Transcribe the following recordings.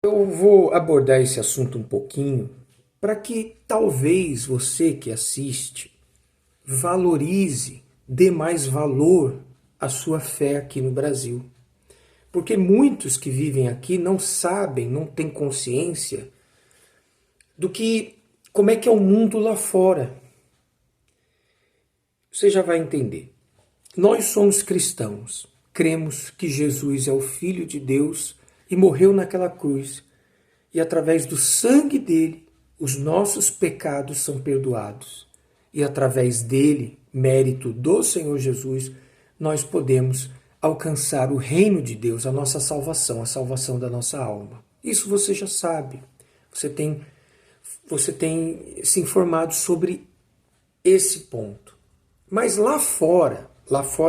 Eu vou abordar esse assunto um pouquinho para que talvez você que assiste valorize, dê mais valor à sua fé aqui no Brasil. Porque muitos que vivem aqui não sabem, não têm consciência do que, como é que é o mundo lá fora. Você já vai entender. Nós somos cristãos, cremos que Jesus é o Filho de Deus e morreu naquela cruz. E através do sangue dele, os nossos pecados são perdoados. E através dele, mérito do Senhor Jesus, nós podemos alcançar o reino de Deus, a salvação da nossa alma. Isso você já sabe. Você tem se informado sobre esse ponto. Mas lá fora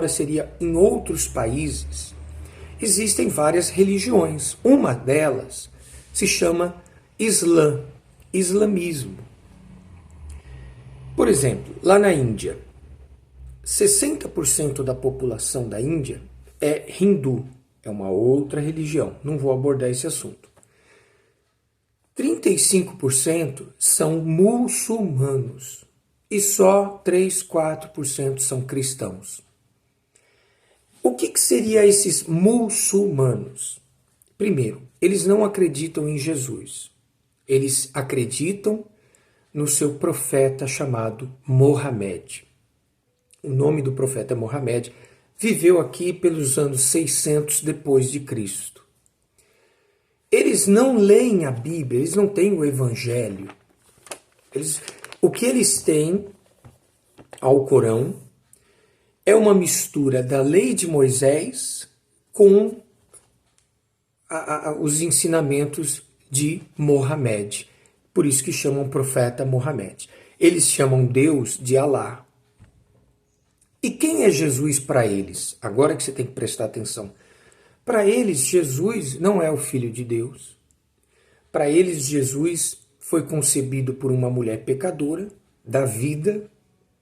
seria em outros países, existem várias religiões. Uma delas se chama islamismo. Por exemplo, lá na Índia, 60% da população da Índia é hindu, é uma outra religião, não vou abordar esse assunto. 35% são muçulmanos e só 3, 4% são cristãos. O que seria esses muçulmanos? Primeiro, eles não acreditam em Jesus. Eles acreditam no seu profeta chamado Mohamed. O nome do profeta Mohamed viveu aqui pelos anos 600 depois de Cristo. Eles não leem a Bíblia, eles não têm o Evangelho. O que eles têm ao Corão é uma mistura da lei de Moisés com os ensinamentos de Mohamed. Por isso que chamam profeta Mohamed. Eles chamam Deus de Alá. E quem é Jesus para eles? Agora que você tem que prestar atenção. Para eles, Jesus não é o Filho de Deus. Para eles, Jesus foi concebido por uma mulher pecadora, da vida,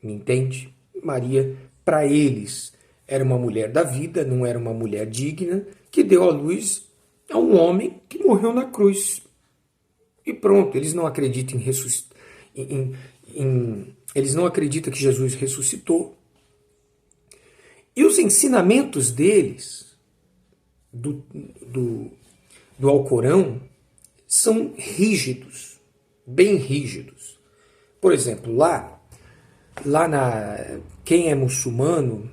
me entende? Maria, para eles, era uma mulher da vida, não era uma mulher digna, que deu à luz a um homem que morreu na cruz. E pronto, eles não acreditam eles não acreditam que Jesus ressuscitou. E os ensinamentos deles, do Alcorão, são rígidos, bem rígidos. Por exemplo, quem é muçulmano,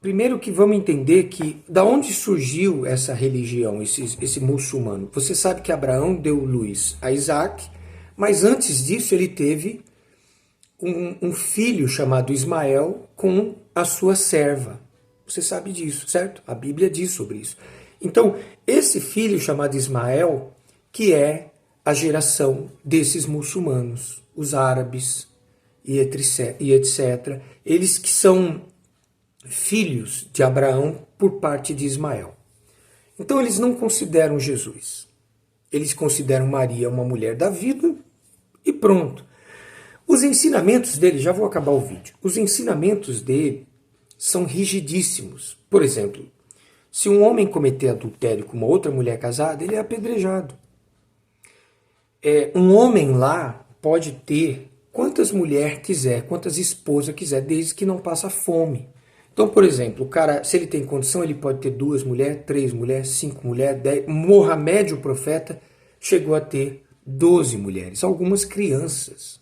primeiro que vamos entender que da onde surgiu essa religião, esse muçulmano. Você sabe que Abraão deu luz a Isaac, mas antes disso ele teve um filho chamado Ismael com a sua serva. Você sabe disso, certo? A Bíblia diz sobre isso. Então, esse filho chamado Ismael, que é a geração desses muçulmanos, os árabes e etc. Eles que são filhos de Abraão por parte de Ismael. Então eles não consideram Jesus. Eles consideram Maria uma mulher da vida e pronto. Os ensinamentos dele, já vou acabar o vídeo, os ensinamentos dele são rigidíssimos. Por exemplo, se um homem cometer adultério com uma outra mulher casada, ele é apedrejado. Um homem lá pode ter quantas mulheres quiser, quantas esposas quiser, desde que não passa fome. Então, por exemplo, o cara, se ele tem condição, ele pode ter 2 mulheres, 3 mulheres, 5 mulheres, 10. Mohamed, o profeta, chegou a ter 12 mulheres, algumas crianças,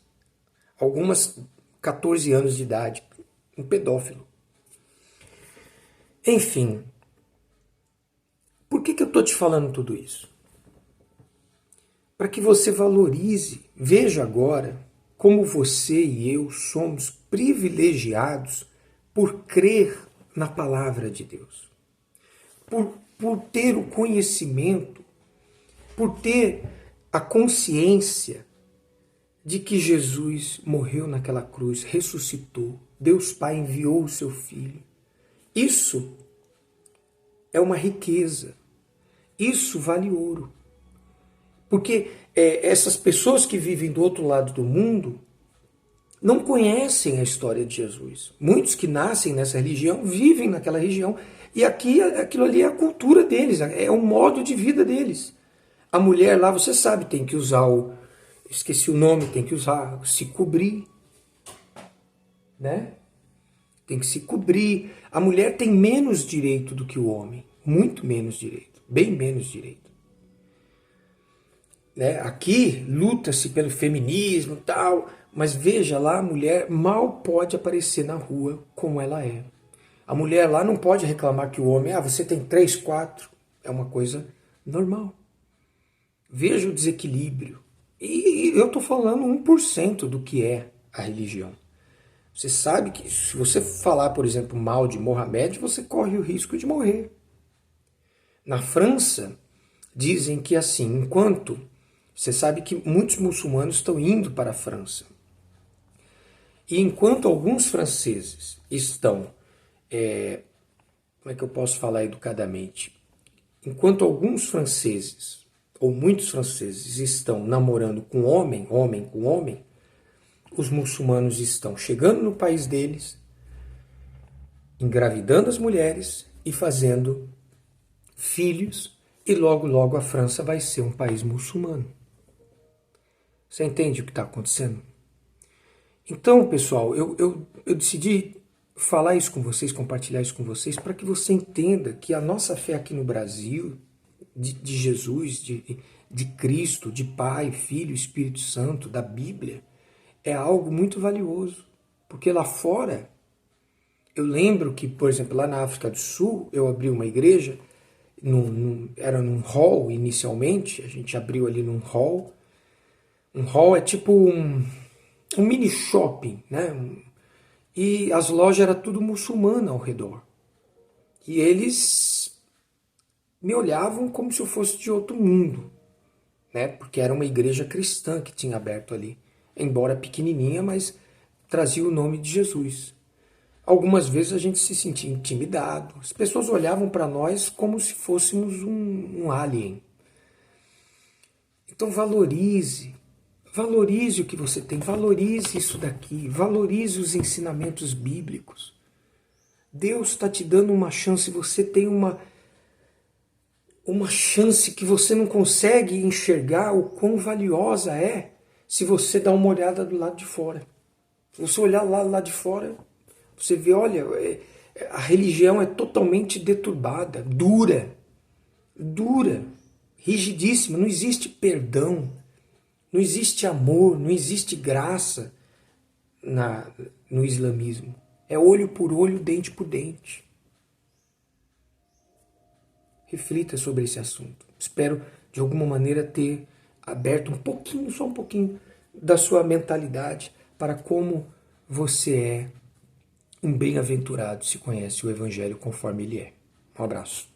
algumas 14 anos de idade, um pedófilo. Enfim, por que eu estou te falando tudo isso? Para que você valorize, veja agora como você e eu somos privilegiados por crer na palavra de Deus, por ter o conhecimento, por ter a consciência de que Jesus morreu naquela cruz, ressuscitou, Deus Pai enviou o seu Filho. Isso é uma riqueza, isso vale ouro. Porque essas pessoas que vivem do outro lado do mundo não conhecem a história de Jesus. Muitos que nascem nessa religião vivem naquela região e aquilo ali é a cultura deles, é o modo de vida deles. A mulher lá, você sabe, tem que usar esqueci o nome, tem que usar, se cobrir, né? Tem que se cobrir. A mulher tem menos direito do que o homem, muito menos direito, bem menos direito. Né? Aqui luta-se pelo feminismo e tal, mas veja lá, a mulher mal pode aparecer na rua como ela é. A mulher lá não pode reclamar que o homem, você tem 3, 4, é uma coisa normal. Veja o desequilíbrio. E eu estou falando 1% do que é a religião. Você sabe que se você falar, por exemplo, mal de Mohamed, você corre o risco de morrer. Na França, dizem que assim, enquanto... Você sabe que muitos muçulmanos estão indo para a França. E enquanto alguns franceses estão... como é que eu posso falar educadamente? Enquanto alguns franceses, ou muitos franceses, estão namorando com homem com homem, os muçulmanos estão chegando no país deles, engravidando as mulheres e fazendo filhos, e logo, logo a França vai ser um país muçulmano. Você entende o que está acontecendo? Então, pessoal, eu decidi falar isso com vocês, compartilhar isso com vocês, para que você entenda que a nossa fé aqui no Brasil, de Jesus, de Cristo, de Pai, Filho, Espírito Santo, da Bíblia, é algo muito valioso. Porque lá fora, eu lembro que, por exemplo, lá na África do Sul, eu abri uma igreja, era num hall inicialmente, a gente abriu ali num hall. Um hall é tipo um mini shopping, né? E as lojas eram tudo muçulmana ao redor. E eles me olhavam como se eu fosse de outro mundo, né? Porque era uma igreja cristã que tinha aberto ali. Embora pequenininha, mas trazia o nome de Jesus. Algumas vezes a gente se sentia intimidado. As pessoas olhavam para nós como se fôssemos um alien. Então valorize o que você tem, valorize isso daqui, valorize os ensinamentos bíblicos. Deus está te dando uma chance, você tem uma chance que você não consegue enxergar o quão valiosa é se você dá uma olhada do lado de fora. Se você olhar lá do lado de fora, você vê, olha, a religião é totalmente deturbada, dura, rigidíssima, não existe perdão. Não existe amor, não existe graça no islamismo. É olho por olho, dente por dente. Reflita sobre esse assunto. Espero, de alguma maneira, ter aberto um pouquinho, só um pouquinho, da sua mentalidade para como você é um bem-aventurado se conhece o Evangelho conforme ele é. Um abraço.